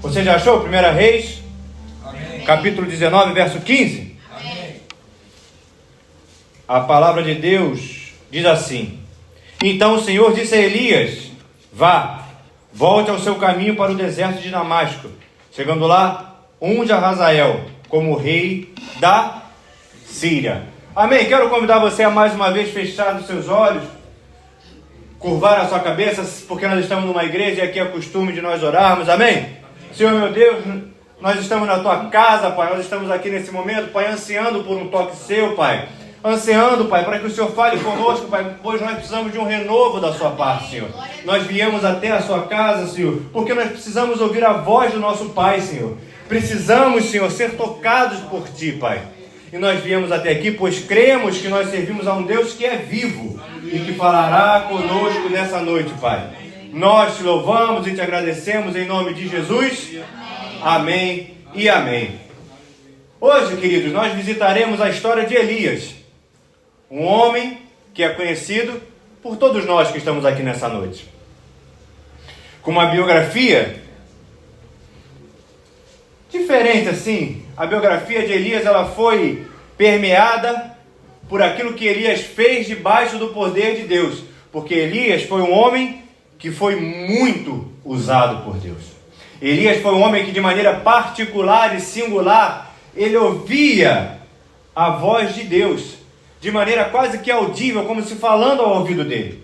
Você já achou? 1 Reis, Amém. capítulo 19, verso 15? Amém. A palavra de Deus diz assim: Então o Senhor disse a Elias: Vá, volte ao seu caminho para o deserto de Damasco. Chegando lá, unge a Hazael como rei da Síria. Amém? Quero convidar você a mais uma vez fechar os seus olhos, curvar a sua cabeça, porque nós estamos numa igreja e aqui é costume de nós orarmos. Amém? Senhor meu Deus, nós estamos na tua casa, Pai. Nós estamos aqui nesse momento, Pai, ansiando por um toque seu, Pai. Ansiando, Pai, para que o Senhor fale conosco, Pai, pois nós precisamos de um renovo da sua parte, Senhor. Nós viemos até a sua casa, Senhor, porque nós precisamos ouvir a voz do nosso Pai, Senhor. Precisamos, Senhor, ser tocados por Ti, Pai. E nós viemos até aqui, pois cremos que nós servimos a um Deus que é vivo e que falará conosco nessa noite, Pai. Nós te louvamos e te agradecemos em nome de Jesus. Amém e amém. Hoje, queridos, nós visitaremos a história de Elias, um homem que é conhecido por todos nós que estamos aqui nessa noite, com uma biografia diferente assim. A biografia de Elias, ela foi permeada por aquilo que Elias fez debaixo do poder de Deus, porque Elias foi um homem que foi muito usado por Deus. Elias foi um homem que de maneira particular e singular, ele ouvia a voz de Deus, de maneira quase que audível, como se falando ao ouvido dele.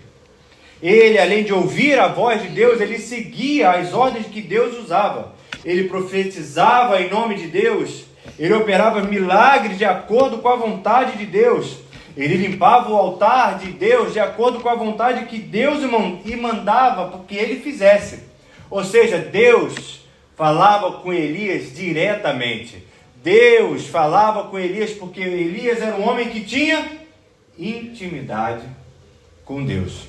Ele, além de ouvir a voz de Deus, ele seguia as ordens que Deus usava. Ele profetizava em nome de Deus, ele operava milagres de acordo com a vontade de Deus. Ele limpava o altar de Deus de acordo com a vontade que Deus lhe mandava que ele fizesse. Ou seja, Deus falava com Elias diretamente. Deus falava com Elias porque Elias era um homem que tinha intimidade com Deus.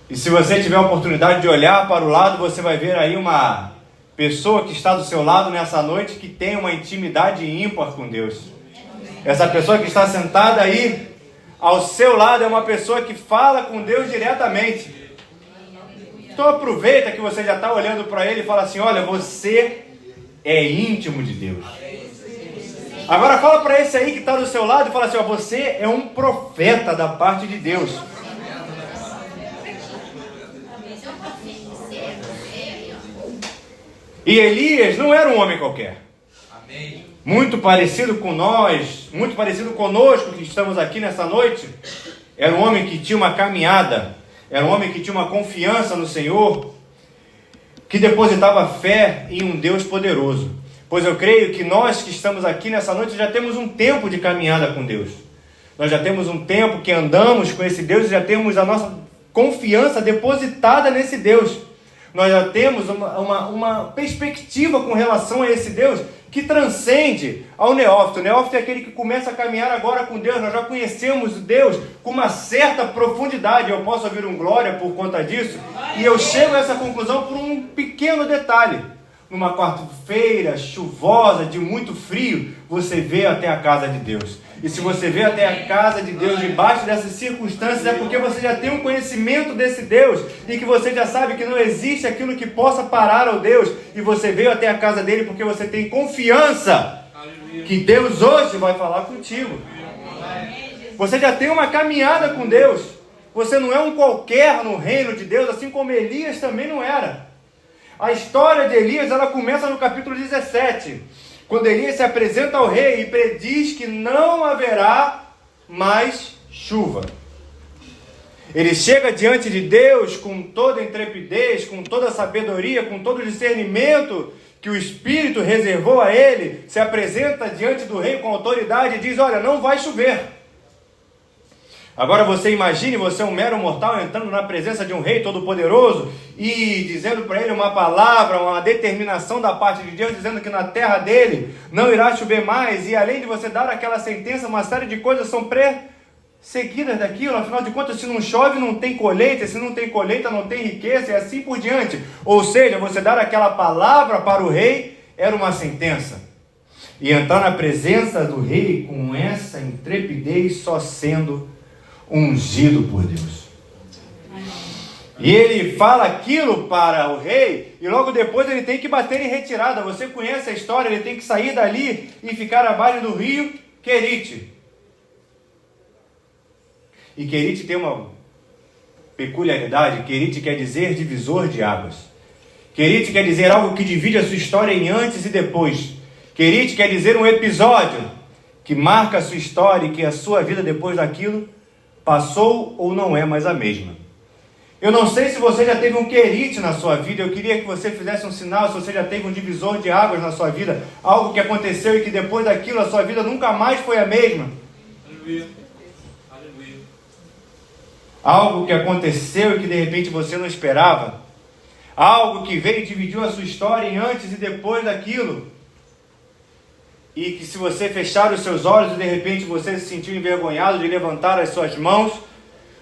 E se você tiver a oportunidade de olhar para o lado, você vai ver aí uma pessoa que está do seu lado nessa noite que tem uma intimidade ímpar com Deus. Essa pessoa que está sentada aí ao seu lado é uma pessoa que fala com Deus diretamente. Então aproveita que você já está olhando para ele e fala assim: olha, você é íntimo de Deus. Agora fala para esse aí que está do seu lado e fala assim: ó, você é um profeta da parte de Deus. E Elias não era um homem qualquer. Amém. Muito parecido com nós, muito parecido conosco que estamos aqui nessa noite. Era um homem que tinha uma caminhada, era um homem que tinha uma confiança no Senhor, que depositava fé em um Deus poderoso. Pois eu creio que nós que estamos aqui nessa noite já temos um tempo de caminhada com Deus. Nós já temos um tempo que andamos com esse Deus e já temos a nossa confiança depositada nesse Deus. Nós já temos uma perspectiva com relação a esse Deus que transcende ao neófito. O neófito é aquele que começa a caminhar agora com Deus. Nós já conhecemos Deus com uma certa profundidade. Eu posso ouvir um glória por conta disso. E eu chego a essa conclusão por um pequeno detalhe. Numa quarta-feira chuvosa, de muito frio, você vê até a casa de Deus. E se você vê até a casa de Deus debaixo dessas circunstâncias, é porque você já tem um conhecimento desse Deus, e que você já sabe que não existe aquilo que possa parar ao Deus, e você veio até a casa dele porque você tem confiança que Deus hoje vai falar contigo. Você já tem uma caminhada com Deus. Você não é um qualquer no reino de Deus, assim como Elias também não era. A história de Elias, ela começa no capítulo 17, quando Elias se apresenta ao rei e prediz que não haverá mais chuva. Ele chega diante de Deus com toda a intrepidez, com toda a sabedoria, com todo o discernimento que o Espírito reservou a ele, se apresenta diante do rei com autoridade e diz: olha, não vai chover. Agora você imagine, você é um mero mortal entrando na presença de um rei todo-poderoso e dizendo para ele uma palavra, uma determinação da parte de Deus, dizendo que na terra dele não irá chover mais, e além de você dar aquela sentença, uma série de coisas são seguidas daquilo. Afinal de contas, se não chove não tem colheita, se não tem colheita não tem riqueza, e assim por diante. Ou seja, você dar aquela palavra para o rei era uma sentença, e entrar na presença do rei com essa intrepidez só sendo ungido por Deus. E ele fala aquilo para o rei, e logo depois ele tem que bater em retirada. Você conhece a história, ele tem que sair dali e ficar abaixo do rio Querite. E Querite tem uma peculiaridade. Querite quer dizer divisor de águas. Querite quer dizer algo que divide a sua história em antes e depois. Querite quer dizer um episódio que marca a sua história e que a sua vida depois daquilo passou ou não é mais a mesma. Eu não sei se você já teve um querite na sua vida. Eu queria que você fizesse um sinal se você já teve um divisor de águas na sua vida. Algo que aconteceu e que depois daquilo a sua vida nunca mais foi a mesma. Aleluia. Aleluia. Algo que aconteceu e que de repente você não esperava. Algo que veio e dividiu a sua história em antes e depois daquilo. E que se você fechar os seus olhos e de repente você se sentiu envergonhado de levantar as suas mãos,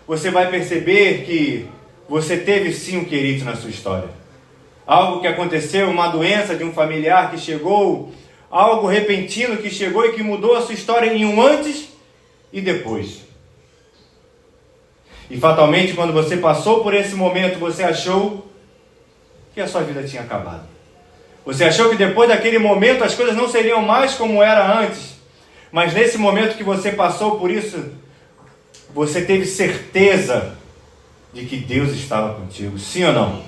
você vai perceber que você teve sim um querite na sua história. Algo que aconteceu, uma doença de um familiar que chegou, algo repentino que chegou e que mudou a sua história em um antes e depois. E fatalmente, quando você passou por esse momento, você achou que a sua vida tinha acabado. Você achou que depois daquele momento as coisas não seriam mais como era antes. Mas nesse momento que você passou por isso, você teve certeza de que Deus estava contigo. Sim ou não?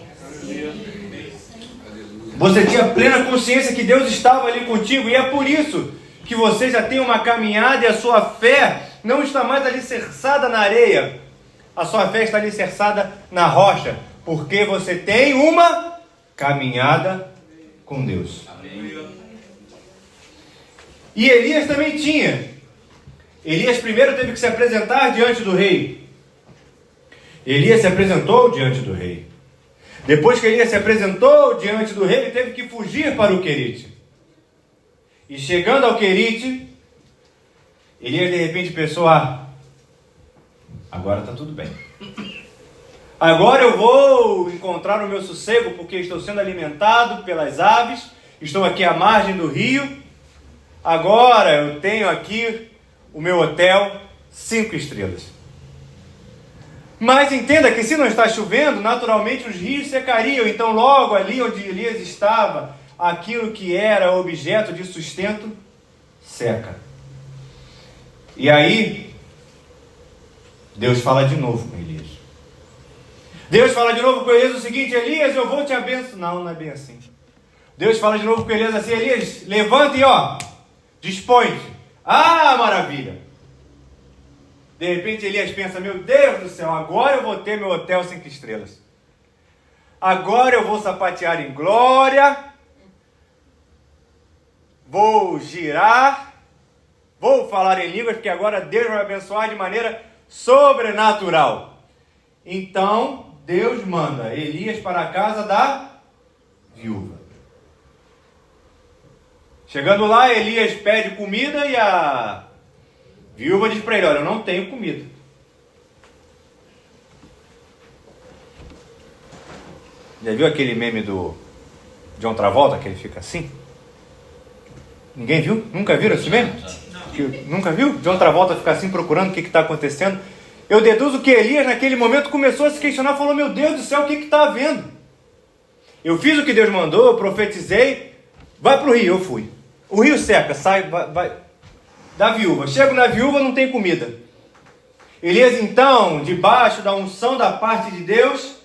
Você tinha plena consciência que Deus estava ali contigo. E é por isso que você já tem uma caminhada e a sua fé não está mais alicerçada na areia. A sua fé está alicerçada na rocha. Porque você tem uma caminhada com Deus. E Elias também tinha. Elias primeiro teve que se apresentar diante do rei. Elias se apresentou diante do rei. Depois que Elias se apresentou diante do rei, ele teve que fugir para o Querite. E chegando ao Querite, Elias de repente pensou: agora está tudo bem. Agora eu vou encontrar o meu sossego, porque estou sendo alimentado pelas aves, estou aqui à margem do rio. Agora eu tenho aqui o meu hotel 5 estrelas. Mas entenda que se não está chovendo, naturalmente os rios secariam. Então logo ali onde Elias estava, aquilo que era objeto de sustento, seca. E aí, Deus fala de novo com Elias. Deus fala de novo com Elias o seguinte: Elias, eu vou te abençoar. Não é bem assim. Deus fala de novo com Elias assim: Elias, levanta e dispõe-te. Maravilha. De repente Elias pensa: meu Deus do céu, agora eu vou ter meu hotel 5 estrelas. Agora eu vou sapatear em glória. Vou girar. Vou falar em línguas, porque agora Deus vai me abençoar de maneira sobrenatural. Então Deus manda Elias para a casa da viúva. Chegando lá, Elias pede comida e a viúva diz para ele: olha, eu não tenho comida. Já viu aquele meme do John Travolta, que ele fica assim? Ninguém viu? Nunca viram esse meme? Nunca viu? John Travolta fica assim procurando o que está acontecendo. Eu deduzo que Elias naquele momento começou a se questionar, falou: meu Deus do céu, o que está havendo? Eu fiz o que Deus mandou, eu profetizei, vai para o rio, eu fui. O rio seca, sai, vai da viúva. Chego na viúva, não tem comida. Elias então, debaixo da unção da parte de Deus,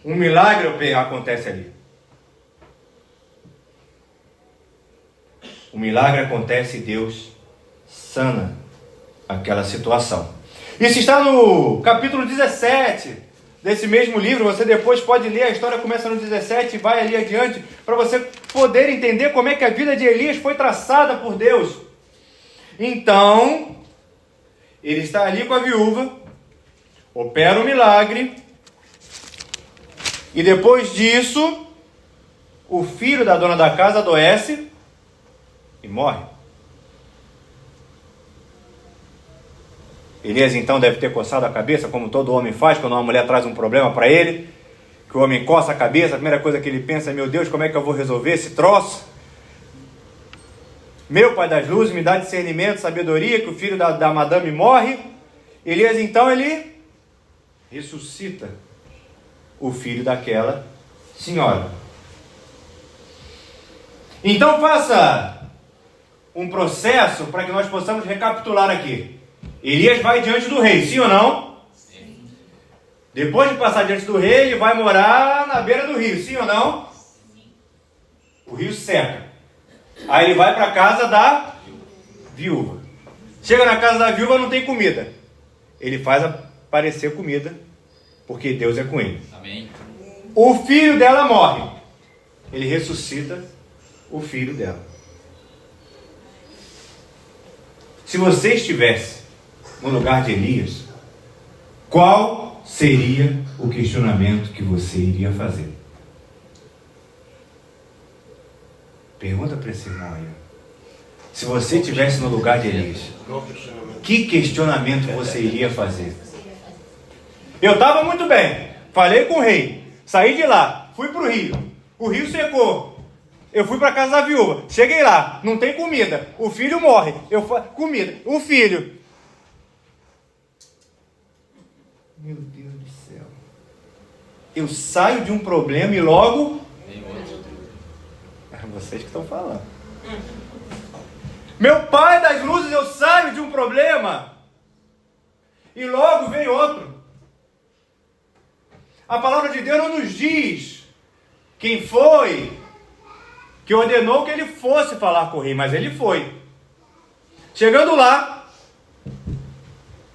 um milagre acontece ali. O milagre acontece e Deus sana aquela situação. Isso está no capítulo 17 desse mesmo livro. Você depois pode ler, a história começa no 17 e vai ali adiante, para você poder entender como é que a vida de Elias foi traçada por Deus. Então, ele está ali com a viúva, opera o milagre, e depois disso, o filho da dona da casa adoece e morre. Elias então deve ter coçado a cabeça, como todo homem faz quando uma mulher traz um problema para ele, que o homem coça a cabeça, a primeira coisa que ele pensa é: meu Deus, como é que eu vou resolver esse troço? Meu Pai das luzes, me dá discernimento, sabedoria, que o filho da madame morre. Elias então, ele ressuscita o filho daquela senhora. Então faça um processo para que nós possamos recapitular aqui. Elias vai diante do rei, sim ou não? Sim. Depois de passar diante do rei, ele vai morar na beira do rio, sim ou não? Sim. O rio seca. Aí ele vai para a casa da viúva. Chega na casa da viúva, não tem comida. Ele faz aparecer comida, porque Deus é com ele. Amém. O filho dela morre. Ele ressuscita o filho dela. Se você estivesse no lugar de Elias, qual seria o questionamento que você iria fazer? Pergunta para esse irmão aí. Se você estivesse no lugar de Elias, que questionamento você iria fazer? Eu estava muito bem, falei com o rei, saí de lá, fui para o rio secou. Eu fui para a casa da viúva, cheguei lá, não tem comida, o filho morre, comida, o filho. Meu Deus do céu. Eu saio de um problema e logo... Vocês que estão falando. Meu pai das luzes, eu saio de um problema e logo vem outro. A palavra de Deus não nos diz quem foi que ordenou que ele fosse falar com o rei, mas ele foi. Chegando lá,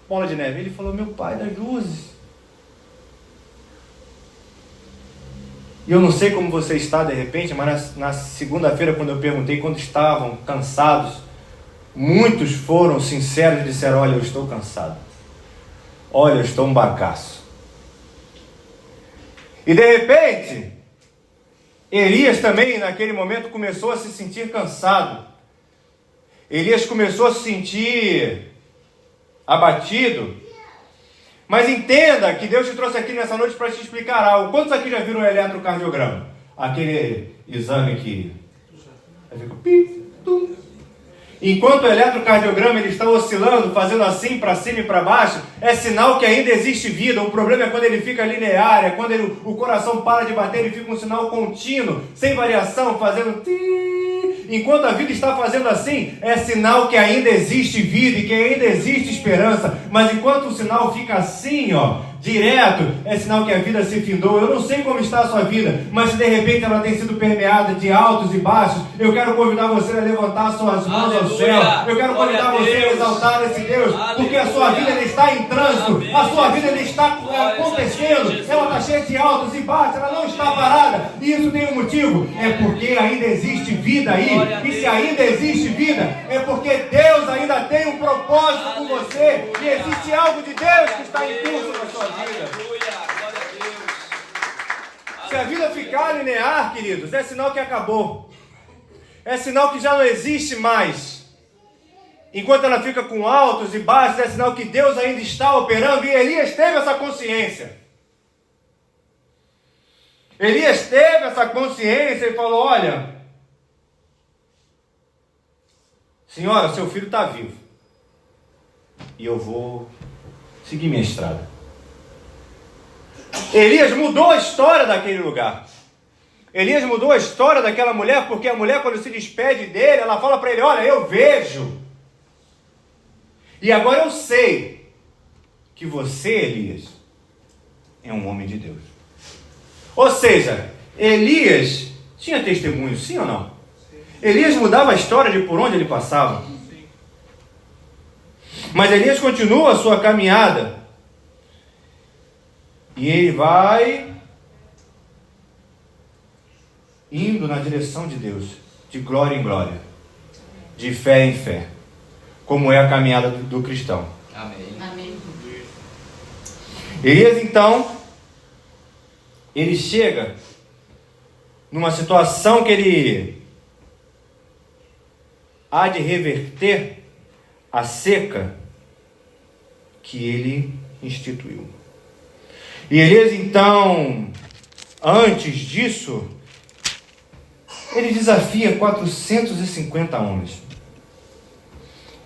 bola de neve, ele falou: meu pai das luzes. E eu não sei como você está de repente, mas na segunda-feira, quando eu perguntei quando estavam cansados, muitos foram sinceros e disseram: olha, eu estou cansado. Olha, eu estou um bagaço. E de repente, Elias também naquele momento começou a se sentir cansado. Elias começou a se sentir abatido. Mas entenda que Deus te trouxe aqui nessa noite para te explicar algo. Quantos aqui já viram o eletrocardiograma? Aquele exame que... Enquanto o eletrocardiograma ele está oscilando, fazendo assim para cima e para baixo, é sinal que ainda existe vida. O problema é quando ele fica linear, é quando o coração para de bater e fica um sinal contínuo, sem variação, fazendo... Enquanto a vida está fazendo assim, é sinal que ainda existe vida e que ainda existe esperança. Mas enquanto o sinal fica assim, direto, é sinal que a vida se findou. Eu não sei como está a sua vida, mas se de repente ela tem sido permeada de altos e baixos, eu quero convidar você a levantar suas mãos ao céu. Eu quero convidar você a exaltar esse Deus, porque a sua vida está em trânsito, a sua vida está acontecendo, ela está cheia de altos e baixos, ela não está parada. E isso tem um motivo, é porque ainda existe vida aí. E se ainda existe vida, é porque Deus ainda tem um propósito com você, e existe algo de Deus que está em curso na sua vida. Se a vida ficar linear, queridos, é sinal que acabou. É sinal que já não existe mais. Enquanto ela fica com altos e baixos, é sinal que Deus ainda está operando. E Elias teve essa consciência. Elias teve essa consciência e falou: olha, senhora, seu filho está vivo. E eu vou seguir minha estrada. Elias mudou a história daquele lugar. Elias mudou a história daquela mulher, porque a mulher, quando se despede dele, ela fala para ele: olha, eu vejo. E agora eu sei que você, Elias, é um homem de Deus. Ou seja, Elias tinha testemunho, sim ou não? Sim. Elias mudava a história de por onde ele passava. Sim. Mas Elias continua a sua caminhada. E ele vai indo na direção de Deus, de glória em glória, de fé em fé, como é a caminhada do cristão. Amém. Amém. Elias, então, ele chega numa situação que ele há de reverter a seca que ele instituiu. E Elias, então, antes disso, ele desafia 450 homens.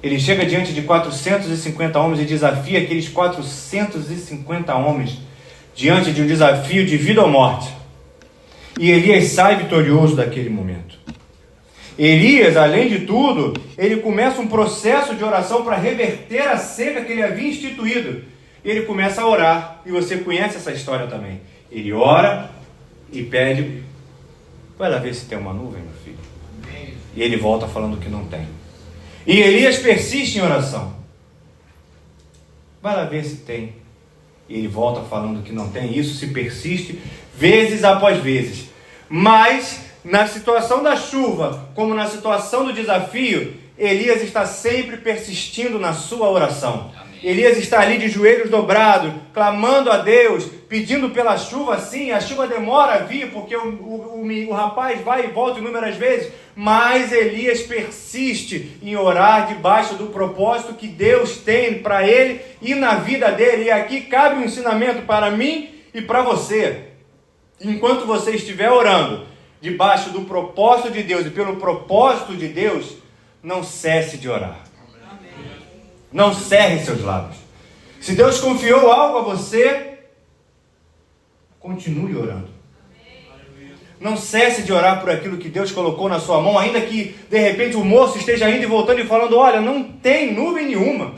Ele chega diante de 450 homens e desafia aqueles 450 homens diante de um desafio de vida ou morte. E Elias sai vitorioso daquele momento. Elias, além de tudo, ele começa um processo de oração para reverter a seca que ele havia instituído. Ele começa a orar, e você conhece essa história também. Ele ora e pede: vai lá ver se tem uma nuvem, meu filho. E ele volta falando que não tem. E Elias persiste em oração. Vai lá ver se tem. E ele volta falando que não tem. Isso se persiste vezes após vezes. Mas na situação da chuva, como na situação do desafio, Elias está sempre persistindo na sua oração. Elias está ali de joelhos dobrados, clamando a Deus, pedindo pela chuva. Sim, a chuva demora a vir, porque o rapaz vai e volta inúmeras vezes, mas Elias persiste em orar debaixo do propósito que Deus tem para ele e na vida dele. E aqui cabe um ensinamento para mim e para você. Enquanto você estiver orando debaixo do propósito de Deus e pelo propósito de Deus, não cesse de orar. Não cerre seus lábios. Se Deus confiou algo a você, continue orando. Não cesse de orar por aquilo que Deus colocou na sua mão, ainda que de repente o moço esteja indo e voltando e falando: olha, não tem nuvem nenhuma.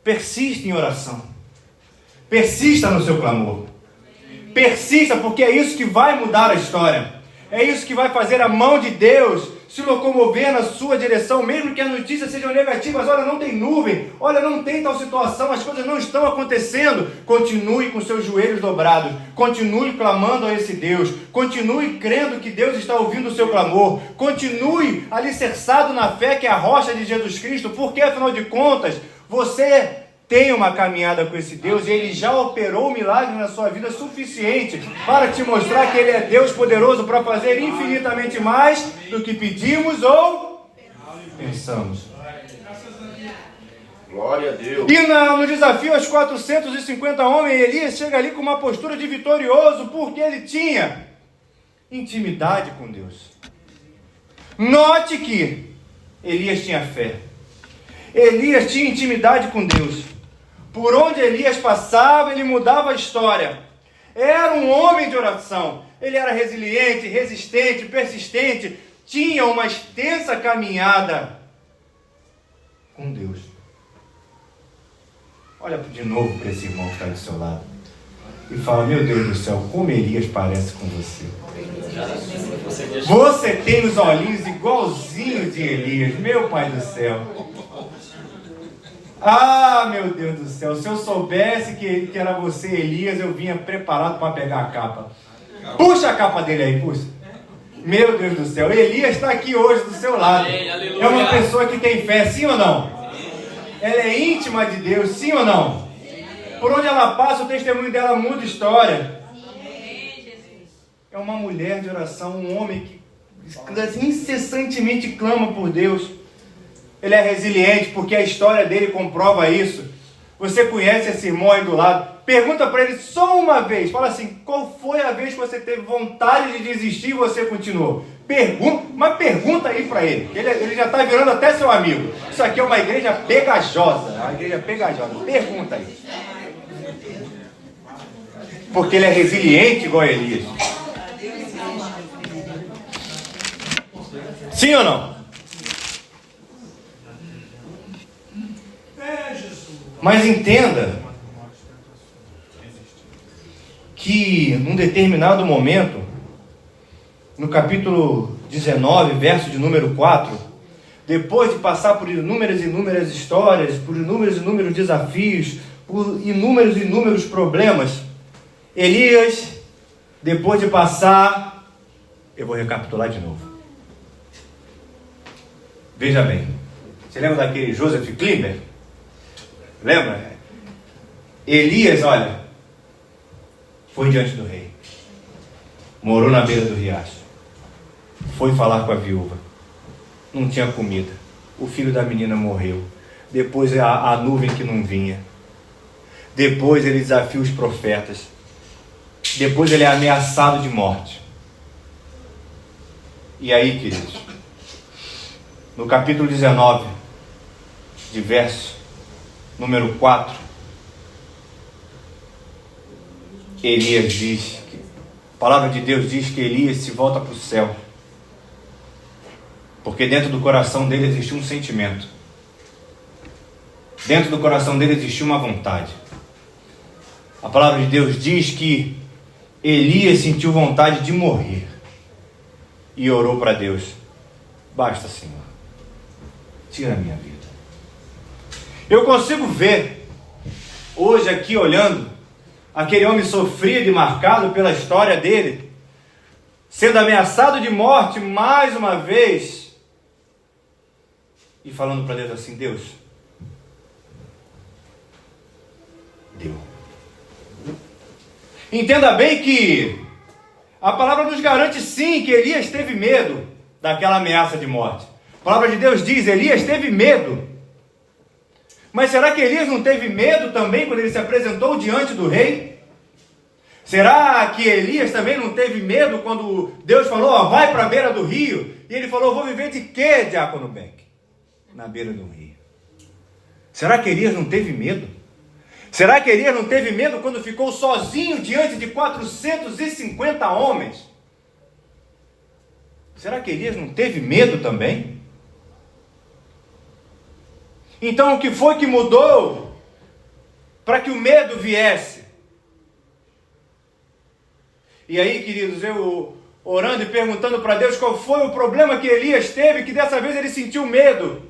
Persista em oração. Persista no seu clamor. Persista, porque é isso que vai mudar a história. É isso que vai fazer a mão de Deus se locomover na sua direção, mesmo que as notícias sejam negativas. Olha, não tem nuvem, olha, não tem tal situação, as coisas não estão acontecendo. Continue com seus joelhos dobrados, continue clamando a esse Deus, continue crendo que Deus está ouvindo o seu clamor, continue alicerçado na fé que é a rocha de Jesus Cristo, porque afinal de contas, você tem uma caminhada com esse Deus e Ele já operou um milagre na sua vida suficiente para te mostrar que Ele é Deus poderoso para fazer infinitamente mais do que pedimos ou pensamos. Glória a Deus. E no desafio aos 450 homens, Elias chega ali com uma postura de vitorioso, porque ele tinha intimidade com Deus. Note que Elias tinha fé. Elias tinha intimidade com Deus. Por onde Elias passava, ele mudava a história. Era um homem de oração. Ele era resiliente, resistente, persistente. Tinha uma extensa caminhada com Deus. Olha de novo para esse irmão que está do seu lado e fala: meu Deus do céu, como Elias parece com você. Você tem os olhinhos igualzinhos de Elias, meu Pai do céu. Ah, meu Deus do céu, se eu soubesse que era você, Elias, eu vinha preparado para pegar a capa. Puxa a capa dele aí, puxa. Meu Deus do céu, Elias está aqui hoje do seu lado. É uma pessoa que tem fé, sim ou não? Ela é íntima de Deus, sim ou não? Por onde ela passa, o testemunho dela muda história. É uma mulher de oração, um homem que incessantemente clama por Deus. Ele é resiliente porque a história dele comprova isso. Você conhece esse irmão aí do lado. Pergunta para ele só uma vez. Fala assim: qual foi a vez que você teve vontade de desistir e você continuou? Pergunta aí para ele. Ele já está virando até seu amigo. Isso aqui é uma igreja pegajosa. Uma igreja pegajosa. Pergunta aí. Porque ele é resiliente igual a Elias. Sim ou não? Mas entenda que num determinado momento, no capítulo 19, verso de número 4, depois de passar por inúmeras e inúmeras histórias, por inúmeros e inúmeros desafios, por inúmeros e inúmeros problemas, Elias, depois de passar, eu vou recapitular de novo. Veja bem, você lembra daquele Joseph Klimber? Lembra? Elias, olha, foi diante do rei, morou na beira do riacho, foi falar com a viúva, não tinha comida, o filho da menina morreu, depois a nuvem que não vinha, depois ele desafia os profetas, depois ele é ameaçado de morte. E aí, queridos, no capítulo 19, de verso número 4, Elias diz, a palavra de Deus diz que Elias se volta para o céu, porque dentro do coração dele existia um sentimento, dentro do coração dele existia uma vontade. A palavra de Deus diz que Elias sentiu vontade de morrer e orou para Deus: basta, Senhor, tira a minha vida. Eu consigo ver hoje aqui, olhando aquele homem sofrido e marcado pela história dele, sendo ameaçado de morte mais uma vez, e falando para Deus assim: Deus, deu. Entenda bem que a palavra nos garante sim que Elias teve medo daquela ameaça de morte. A palavra de Deus diz: Elias teve medo. Mas será que Elias não teve medo também quando ele se apresentou diante do rei? Será que Elias também não teve medo quando Deus falou: ó, vai para a beira do rio? E ele falou: vou viver de quê, diácono Beck? Na beira do rio. Será que Elias não teve medo? Será que Elias não teve medo quando ficou sozinho diante de 450 homens? Será que Elias não teve medo também? Então o que foi que mudou para que o medo viesse? E aí, queridos, eu orando e perguntando para Deus qual foi o problema que Elias teve, que dessa vez ele sentiu medo.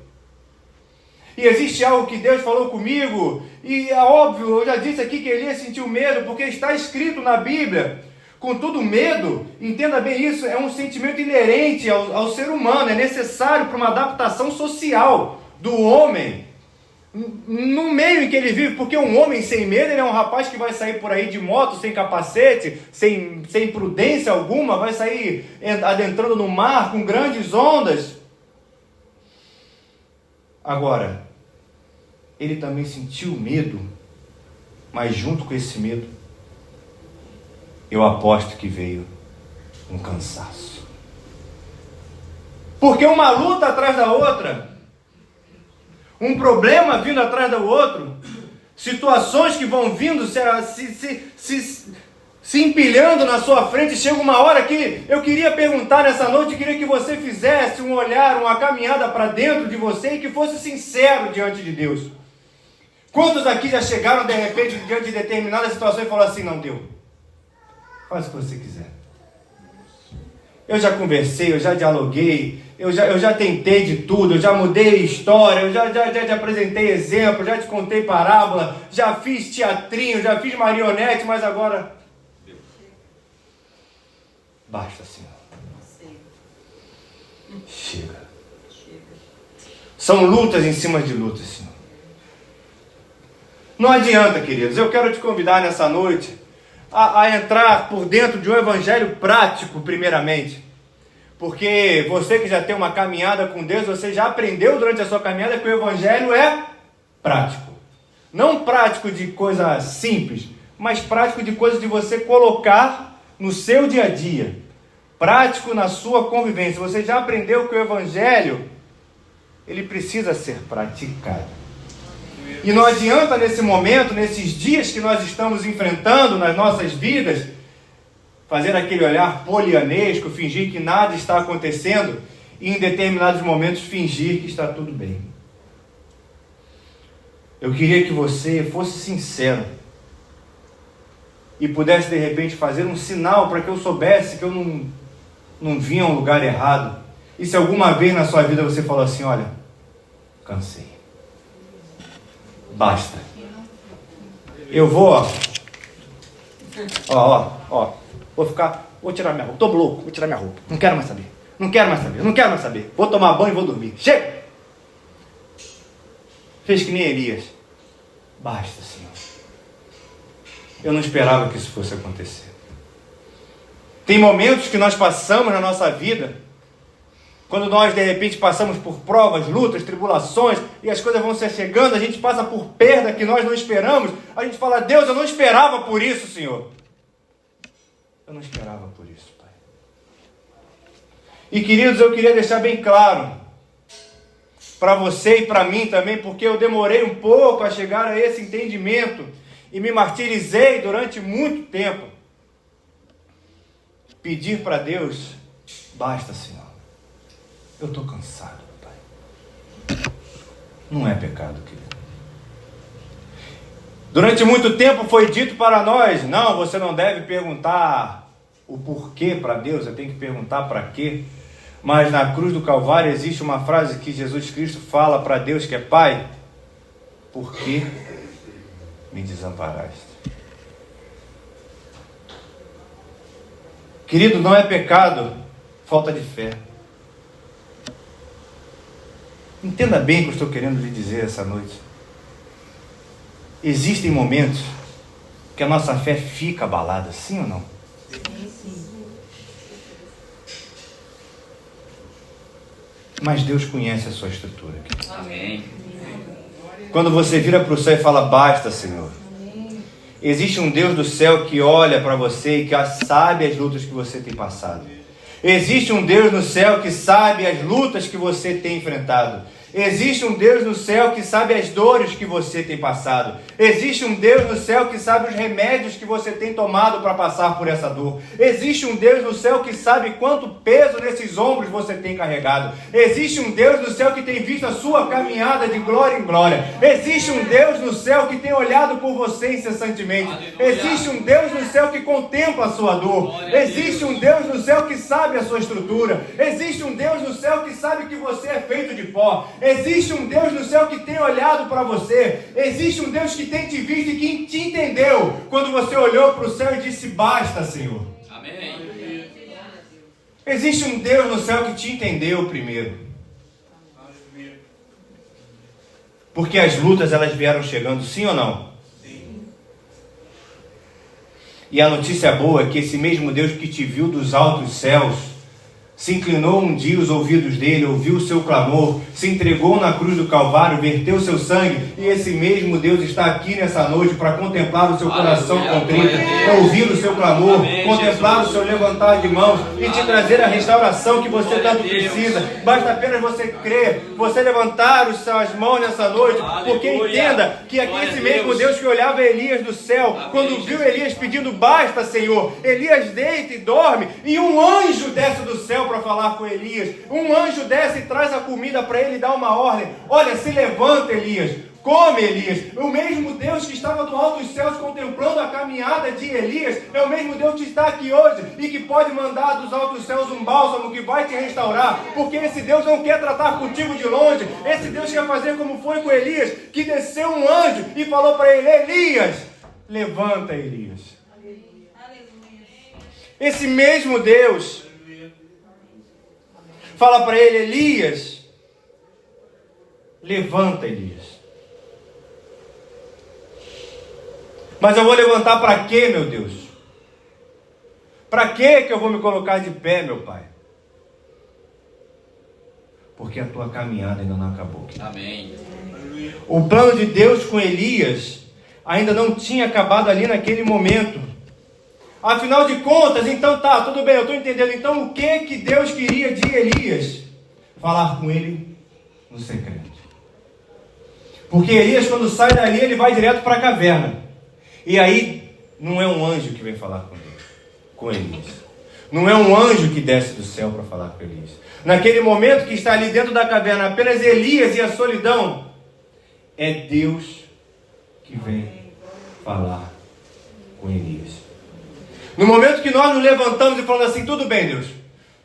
E existe algo que Deus falou comigo, e é óbvio, eu já disse aqui que Elias sentiu medo, porque está escrito na Bíblia. Contudo, medo, entenda bem isso, é um sentimento inerente ao ser humano, é necessário para uma adaptação social do homem, no meio em que ele vive, porque um homem sem medo, ele é um rapaz que vai sair por aí de moto, sem capacete, sem prudência alguma, vai sair adentrando no mar com grandes ondas. Agora, ele também sentiu medo, mas junto com esse medo, eu aposto que veio um cansaço. Porque uma luta atrás da outra, um problema vindo atrás do outro, situações que vão vindo se empilhando na sua frente, chega uma hora que eu queria perguntar nessa noite, eu queria que você fizesse um olhar, uma caminhada para dentro de você e que fosse sincero diante de Deus. Quantos aqui já chegaram de repente diante de determinada situação e falaram assim: não deu, faz o que você quiser. Eu já conversei, eu já dialoguei, eu já tentei de tudo, eu já mudei história, eu já te apresentei exemplo, já te contei parábola, já fiz teatrinho, já fiz marionete, mas agora basta, Senhor. Chega. São lutas em cima de lutas, Senhor. Não adianta, queridos. Eu quero te convidar nessa noite a entrar por dentro de um evangelho prático, primeiramente. Porque você que já tem uma caminhada com Deus, você já aprendeu durante a sua caminhada que o evangelho é prático. Não prático de coisa simples, mas prático de coisas de você colocar no seu dia a dia. Prático na sua convivência. Você já aprendeu que o evangelho, ele precisa ser praticado. E não adianta nesse momento, nesses dias que nós estamos enfrentando nas nossas vidas, fazer aquele olhar polianesco, fingir que nada está acontecendo e em determinados momentos fingir que está tudo bem. Eu queria que você fosse sincero e pudesse de repente fazer um sinal para que eu soubesse que eu não vinha a um lugar errado. E se alguma vez na sua vida você falou assim: olha, cansei, basta, eu vou, vou tirar minha roupa, tô louco, vou tirar minha roupa, não quero mais saber, vou tomar banho e vou dormir, chega. Fez que nem Elias. Basta, Senhor. Eu não esperava que isso fosse acontecer. Tem momentos que nós passamos na nossa vida, quando nós de repente passamos por provas, lutas, tribulações, e as coisas vão se chegando, a gente passa por perda que nós não esperamos, a gente fala: Deus, eu não esperava por isso, Senhor. Eu não esperava por isso, Pai. E queridos, eu queria deixar bem claro, para você e para mim também, porque eu demorei um pouco a chegar a esse entendimento, e me martirizei durante muito tempo, pedir para Deus, basta, Senhor, eu estou cansado, Pai. Não é pecado, querido. Durante muito tempo foi dito para nós, não, você não deve perguntar o porquê para Deus, você tem que perguntar para quê. Mas na cruz do Calvário existe uma frase que Jesus Cristo fala para Deus, que é: Pai, por que me desamparaste? Querido, não é pecado falta de fé. Entenda bem o que eu estou querendo lhe dizer essa noite. Existem momentos que a nossa fé fica abalada, sim ou não? Sim. Mas Deus conhece a sua estrutura. Amém. Quando você vira para o céu e fala, basta, Senhor. Existe um Deus do céu que olha para você e que sabe as lutas que você tem passado. Existe um Deus no céu que sabe as lutas que você tem enfrentado. Existe um Deus no céu que sabe as dores que você tem passado. Existe um Deus no céu que sabe os remédios que você tem tomado para passar por essa dor. Existe um Deus no céu que sabe quanto peso nesses ombros você tem carregado. Existe um Deus no céu que tem visto a sua caminhada de glória em glória. Existe um Deus no céu que tem olhado por você incessantemente. Existe um Deus no céu que contempla a sua dor. Existe um Deus no céu que sabe a sua estrutura. Existe um Deus no céu que sabe que você é feito de pó. Existe um Deus no céu que tem olhado para você. Existe um Deus que tem te visto e que te entendeu quando você olhou para o céu e disse, basta, Senhor. Amém. Existe um Deus no céu que te entendeu primeiro. Porque as lutas, elas vieram chegando, sim ou não? Sim. E a notícia boa é que esse mesmo Deus que te viu dos altos céus se inclinou um dia os ouvidos dele, ouviu o seu clamor, se entregou na cruz do Calvário, verteu o seu sangue, e esse mesmo Deus está aqui nessa noite para contemplar o seu coração contrito, ouvir o seu clamor, amém, contemplar Jesus, o seu levantar de mãos e te trazer a restauração que você tanto precisa. Basta apenas você crer, você levantar as suas mãos nessa noite, porque entenda que aqui esse mesmo Deus que olhava Elias do céu, quando viu Elias pedindo, basta, Senhor, Elias deita e dorme, e um anjo desce do céu para falar com Elias. Um anjo desce e traz a comida para ele e dá uma ordem. Olha, se levanta, Elias. Come, Elias. O mesmo Deus que estava do alto dos céus contemplando a caminhada de Elias é o mesmo Deus que está aqui hoje e que pode mandar dos altos céus um bálsamo que vai te restaurar, porque esse Deus não quer tratar contigo de longe. Esse Deus quer fazer como foi com Elias, que desceu um anjo e falou para ele, Elias, levanta, Elias. Esse mesmo Deus fala para ele, Elias, levanta, Elias. Mas eu vou levantar para quê, meu Deus? Para quê que eu vou me colocar de pé, meu Pai? Porque a tua caminhada ainda não acabou. Amém. O plano de Deus com Elias ainda não tinha acabado ali naquele momento. Afinal de contas, então tá, tudo bem, eu estou entendendo. Então o que Deus queria de Elias? Falar com ele no secreto. Porque Elias, quando sai dali, ele vai direto para a caverna. E aí, não é um anjo que vem falar com Elias. Não é um anjo que desce do céu para falar com Elias. Naquele momento que está ali dentro da caverna, apenas Elias e a solidão, é Deus que vem falar com Elias. No momento que nós nos levantamos e falamos assim, tudo bem, Deus,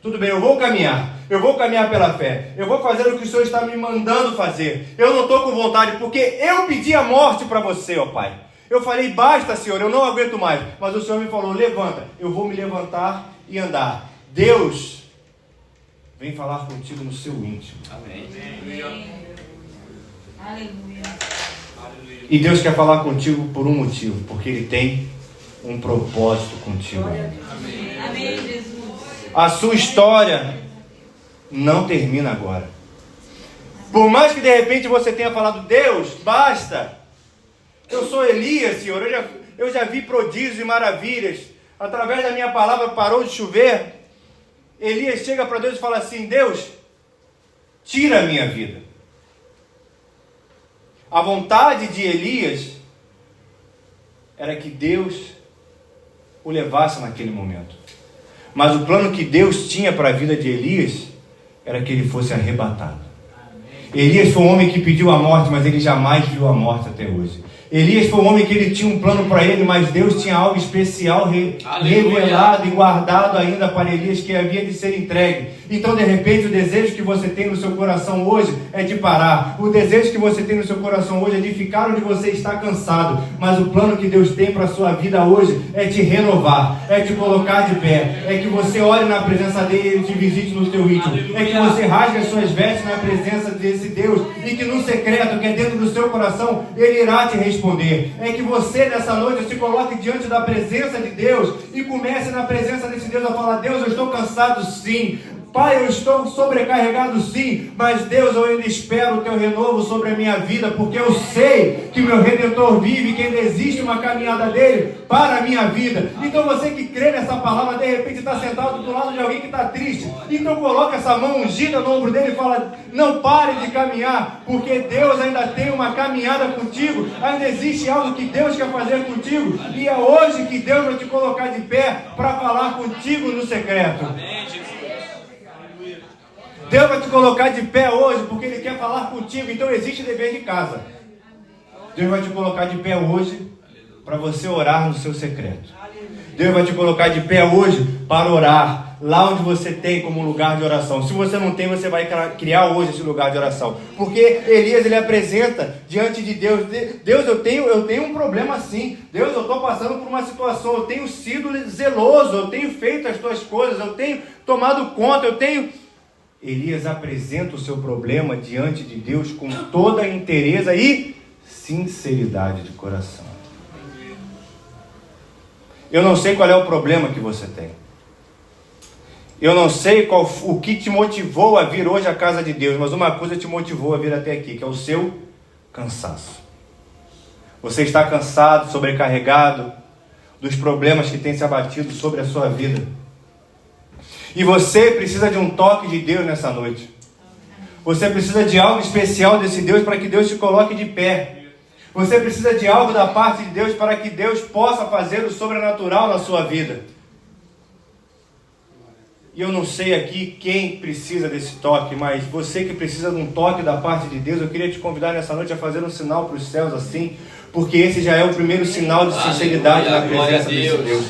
tudo bem, eu vou caminhar pela fé, eu vou fazer o que o Senhor está me mandando fazer, eu não estou com vontade, porque eu pedi a morte para você, ó Pai, eu falei, basta, Senhor, eu não aguento mais, mas o Senhor me falou, levanta, eu vou me levantar e andar. Deus vem falar contigo no seu íntimo. Amém. Aleluia. E Deus quer falar contigo por um motivo, porque Ele tem um propósito contigo. Amém. Amém, Jesus. A sua história não termina agora. Por mais que de repente você tenha falado, Deus, basta. Eu sou Elias, Senhor. Eu já vi prodígios e maravilhas. Através da minha palavra parou de chover. Elias chega para Deus e fala assim, Deus, tira a minha vida. A vontade de Elias era que Deus o levasse naquele momento. Mas o plano que Deus tinha para a vida de Elias era que ele fosse arrebatado. Elias foi um homem que pediu a morte, mas ele jamais viu a morte até hoje. Elias foi um homem que ele tinha um plano para ele, mas Deus tinha algo especial revelado e guardado ainda para Elias, que havia de ser entregue. Então, de repente, o desejo que você tem no seu coração hoje é de parar. O desejo que você tem no seu coração hoje é de ficar onde você está cansado. Mas o plano que Deus tem para a sua vida hoje é te renovar, é te colocar de pé, é que você ore na presença dele e ele te visite no teu íntimo. É que você rasgue as suas vestes na presença desse Deus e que no secreto, que é dentro do seu coração, ele irá te responder. É que você nessa noite se coloque diante da presença de Deus e comece na presença desse Deus a falar: Deus, eu estou cansado sim. Pai, eu estou sobrecarregado sim, mas Deus, eu ainda espero o teu renovo sobre a minha vida, porque eu sei que meu Redentor vive, que ainda existe uma caminhada dele para a minha vida. Então você que crê nessa palavra, de repente está sentado do lado de alguém que está triste, então coloca essa mão ungida no ombro dele e fala: não pare de caminhar, porque Deus ainda tem uma caminhada contigo, ainda existe algo que Deus quer fazer contigo, e é hoje que Deus vai te colocar de pé para falar contigo no secreto. Amém, Jesus. Deus vai te colocar de pé hoje, porque Ele quer falar contigo. Então existe dever de casa. Deus vai te colocar de pé hoje para você orar no seu secreto. Deus vai te colocar de pé hoje para orar lá onde você tem como lugar de oração. Se você não tem, você vai criar hoje esse lugar de oração. Porque Elias, ele apresenta diante de Deus: Deus, eu tenho um problema assim. Deus, eu estou passando por uma situação. Eu tenho sido zeloso, eu tenho feito as tuas coisas, eu tenho tomado conta, Elias apresenta o seu problema diante de Deus com toda a inteireza e sinceridade de coração. Eu não sei qual é o problema que você tem. Eu não sei o que te motivou a vir hoje à casa de Deus, mas uma coisa te motivou a vir até aqui, que é o seu cansaço. Você está cansado, sobrecarregado dos problemas que têm se abatido sobre a sua vida. E você precisa de um toque de Deus nessa noite. Você precisa de algo especial desse Deus para que Deus te coloque de pé. Você precisa de algo da parte de Deus para que Deus possa fazer o sobrenatural na sua vida. E eu não sei aqui quem precisa desse toque, mas você que precisa de um toque da parte de Deus, eu queria te convidar nessa noite a fazer um sinal para os céus assim, porque esse já é o primeiro sinal de sinceridade na presença desse Deus.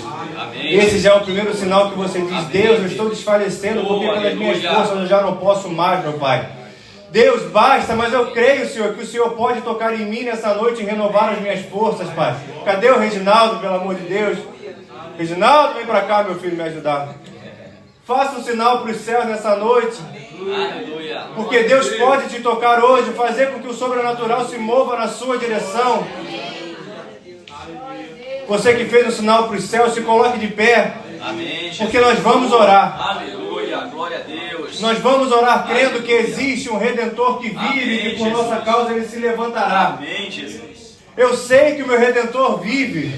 Esse já é o primeiro sinal que você diz: Deus, eu estou desfalecendo, porque pelas minhas forças eu já não posso mais, meu Pai. Deus, basta, mas eu creio, Senhor, que o Senhor pode tocar em mim nessa noite e renovar as minhas forças, Pai. Cadê o Reginaldo, pelo amor de Deus? Reginaldo, vem para cá, meu filho, me ajudar. Faça um sinal para os céus nessa noite. Porque Deus pode te tocar hoje, fazer com que o sobrenatural se mova na sua direção. Você que fez um sinal para os céus, se coloque de pé. Amém, porque nós vamos orar. Aleluia, glória a Deus. Nós vamos orar crendo que existe um Redentor que vive e que por nossa causa ele se levantará. Amém, Jesus. Eu sei que o meu Redentor vive.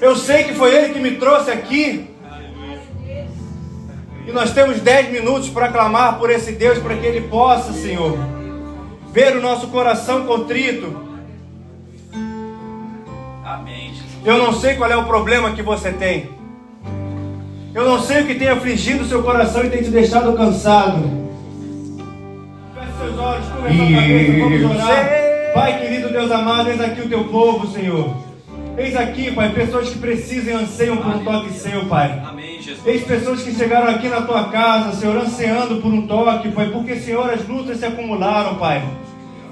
Eu sei que foi Ele que me trouxe aqui. E nós temos 10 minutos para clamar por esse Deus, para que Ele possa, Senhor, ver o nosso coração contrito. Amém, Jesus. Eu não sei qual é o problema que você tem. Eu não sei o que tem afligido o seu coração e tem te deixado cansado. Feche seus olhos, curva a sua cabeça, vamos orar. Pai querido, Deus amado, eis aqui o teu povo, Senhor. Eis aqui, Pai, pessoas que precisam e anseiam por um toque seu, Pai. Amém, Jesus. Eis pessoas que chegaram aqui na tua casa, Senhor, ansiando por um toque, Pai, porque, Senhor, as lutas se acumularam, Pai.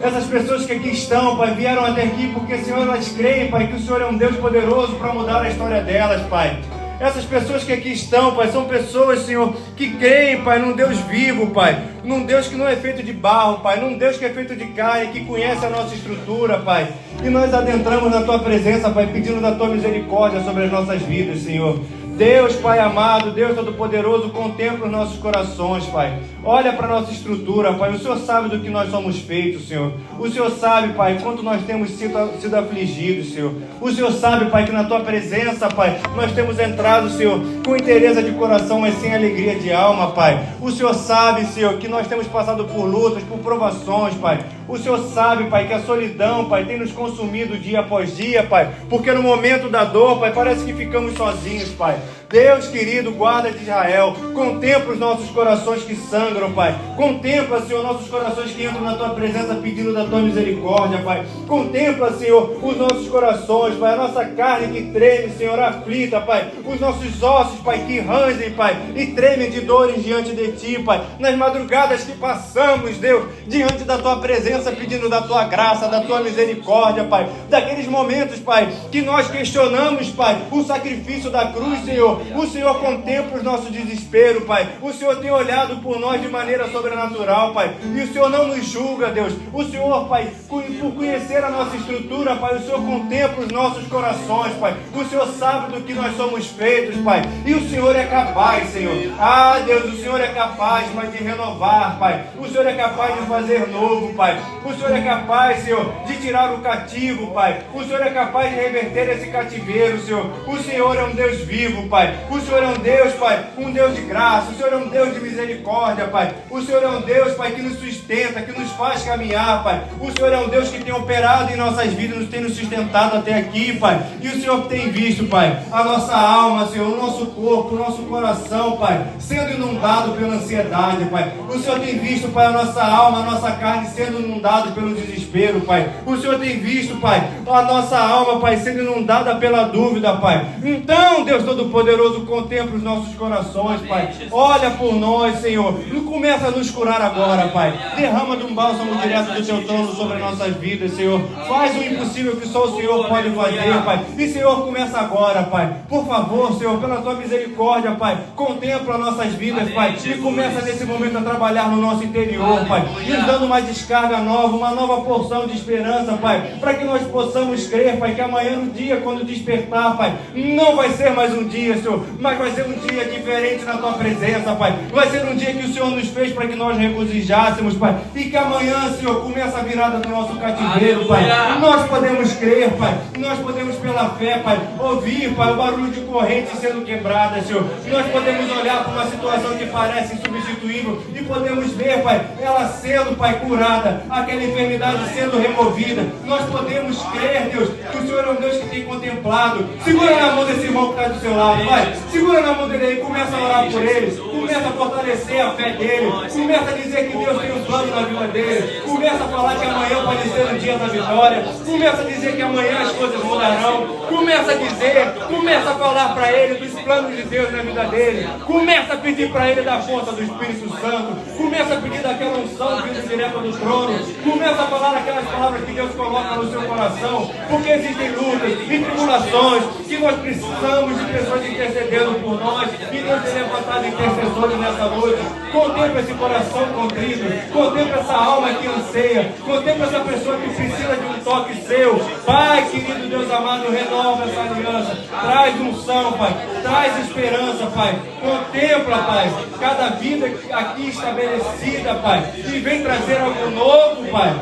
Essas pessoas que aqui estão, Pai, vieram até aqui porque, Senhor, elas creem, Pai, que o Senhor é um Deus poderoso para mudar a história delas, Pai. Essas pessoas que aqui estão, Pai, são pessoas, Senhor, que creem, Pai, num Deus vivo, Pai. Num Deus que não é feito de barro, Pai. Num Deus que é feito de carne, que conhece a nossa estrutura, Pai. E nós adentramos na Tua presença, Pai, pedindo da Tua misericórdia sobre as nossas vidas, Senhor. Deus, Pai amado, Deus Todo-Poderoso, contempla os nossos corações, Pai. Olha para a nossa estrutura, Pai. O Senhor sabe do que nós somos feitos, Senhor. O Senhor sabe, Pai, quanto nós temos sido afligidos, Senhor. O Senhor sabe, Pai, que na Tua presença, Pai, nós temos entrado, Senhor, com inteireza de coração, mas sem alegria de alma, Pai. O Senhor sabe, Senhor, que nós temos passado por lutas, por provações, Pai. O Senhor sabe, Pai, que a solidão, Pai, tem nos consumido dia após dia, Pai, porque no momento da dor, Pai, parece que ficamos sozinhos, Pai. Deus querido, guarda de Israel, contempla os nossos corações que sangram, Pai. Contempla, Senhor, nossos corações que entram na Tua presença pedindo da Tua misericórdia, Pai. Contempla, Senhor, os nossos corações, Pai, a nossa carne que treme, Senhor, aflita, Pai. Os nossos ossos, Pai, que rangem, Pai, e tremem de dores diante de Ti, Pai. Nas madrugadas que passamos, Deus, diante da Tua presença, pedindo da Tua graça, da Tua misericórdia, Pai. Daqueles momentos, Pai, que nós questionamos, Pai, o sacrifício da cruz, Senhor. O Senhor contempla os nossos desesperos, Pai. O Senhor tem olhado por nós de maneira sobrenatural, Pai. E o Senhor não nos julga, Deus. O Senhor, Pai, por conhecer a nossa estrutura, Pai, o Senhor contempla os nossos corações, Pai. O Senhor sabe do que nós somos feitos, Pai. E o Senhor é capaz, Senhor. Ah, Deus, o Senhor é capaz, Pai, de renovar, Pai. O Senhor é capaz de fazer novo, Pai. O Senhor é capaz, Senhor, de tirar o cativo, Pai. O Senhor é capaz de reverter esse cativeiro, Senhor. O Senhor é um Deus vivo, Pai. O Senhor é um Deus, Pai, um Deus de graça. O Senhor é um Deus de misericórdia, Pai. O Senhor é um Deus, Pai, que nos sustenta, que nos faz caminhar, Pai. O Senhor é um Deus que tem operado em nossas vidas, nos tem nos sustentado até aqui, Pai. E o Senhor tem visto, Pai, a nossa alma, Senhor, o nosso corpo, o nosso coração, Pai, sendo inundado pela ansiedade, Pai. O Senhor tem visto, Pai, a nossa alma, a nossa carne sendo inundado pelo desespero, Pai. O Senhor tem visto, Pai, a nossa alma, Pai, sendo inundada pela dúvida, Pai. Então, Deus Todo-Poderoso, contempla os nossos corações, Pai. Olha por nós, Senhor. E começa a nos curar agora, Pai. Derrama de um bálsamo direto do Teu trono sobre as nossas vidas, Senhor. Faz o impossível que só o Senhor pode fazer, Pai. E, Senhor, começa agora, Pai. Por favor, Senhor, pela Tua misericórdia, Pai. Contempla nossas vidas, Pai. E começa nesse momento a trabalhar no nosso interior, Pai. Nos dando uma descarga nova, uma nova porção de esperança, Pai. Para que nós possamos crer, Pai, que amanhã no dia, quando despertar, Pai, não vai ser mais um dia, Senhor, mas vai ser um dia diferente na Tua presença, Pai. Vai ser um dia que o Senhor nos fez para que nós regozijássemos, Pai. E que amanhã, Senhor, começa a virada do nosso cativeiro, Pai. Nós podemos crer, Pai. Nós podemos, pela fé, Pai, ouvir, Pai, o barulho de corrente sendo quebrada, Senhor. Nós podemos olhar para uma situação que parece insubstituível e podemos ver, Pai, ela sendo, Pai, curada, aquela enfermidade sendo removida. Nós podemos crer, Deus, que o Senhor é um Deus que tem contemplado. Segura na mão desse irmão que está do seu lado, Pai. Segura na mão dele aí, começa a orar por ele, começa a fortalecer a fé dele, começa a dizer que Deus tem um plano na vida dele, começa a falar que amanhã pode ser o dia da vitória, começa a dizer que amanhã as coisas mudarão, começa a dizer, começa a falar para ele dos planos de Deus na vida dele, começa a pedir para ele da força do Espírito Santo, começa a pedir daquela unção vindo direto do trono, começa a falar aquelas palavras que Deus coloca no seu coração, porque existem lutas e tribulações que nós precisamos de pessoas intercedendo por nós, e Deus tem levantado intercessores nessa noite. Contempla esse coração contrito, contempla essa alma que anseia, contempla essa pessoa que precisa de um toque seu. Pai, querido Deus amado, renova essa aliança, traz unção, Pai, traz esperança, Pai. Contempla, Pai, cada vida aqui estabelecida, Pai, e vem trazer algo novo, Pai.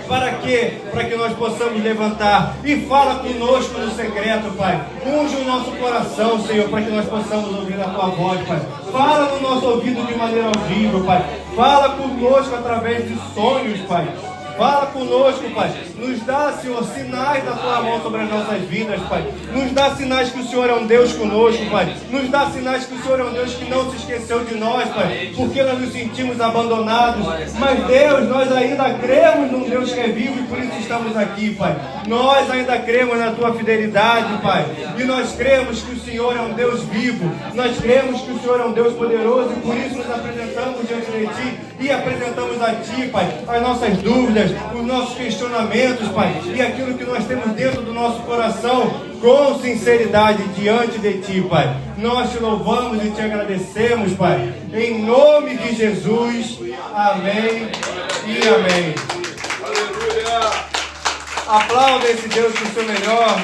Para quê? Para que nós possamos levantar. E fala conosco no secreto, Pai. Unge o nosso coração, Senhor, para que nós possamos ouvir a Tua voz, Pai. Fala no nosso ouvido de maneira audível, Pai. Fala conosco através de sonhos, Pai. Fala conosco, Pai. Nos dá, Senhor, sinais da Tua mão sobre as nossas vidas, Pai. Nos dá sinais que o Senhor é um Deus conosco, Pai. Nos dá sinais que o Senhor é um Deus que não se esqueceu de nós, Pai. Porque nós nos sentimos abandonados. Mas, Deus, nós ainda cremos num Deus que é vivo e por isso estamos aqui, Pai. Nós ainda cremos na Tua fidelidade, Pai. E nós cremos que o Senhor é um Deus vivo. Nós cremos que o Senhor é um Deus poderoso e por isso nos apresentamos diante de Ti e apresentamos a Ti, Pai, as nossas dúvidas, os nossos questionamentos, Pai, e aquilo que nós temos dentro do nosso coração, com sinceridade diante de Ti, Pai. Nós Te louvamos e Te agradecemos, Pai, em nome de Jesus. Amém e amém. Aleluia. Aplauda esse Deus com o seu melhor.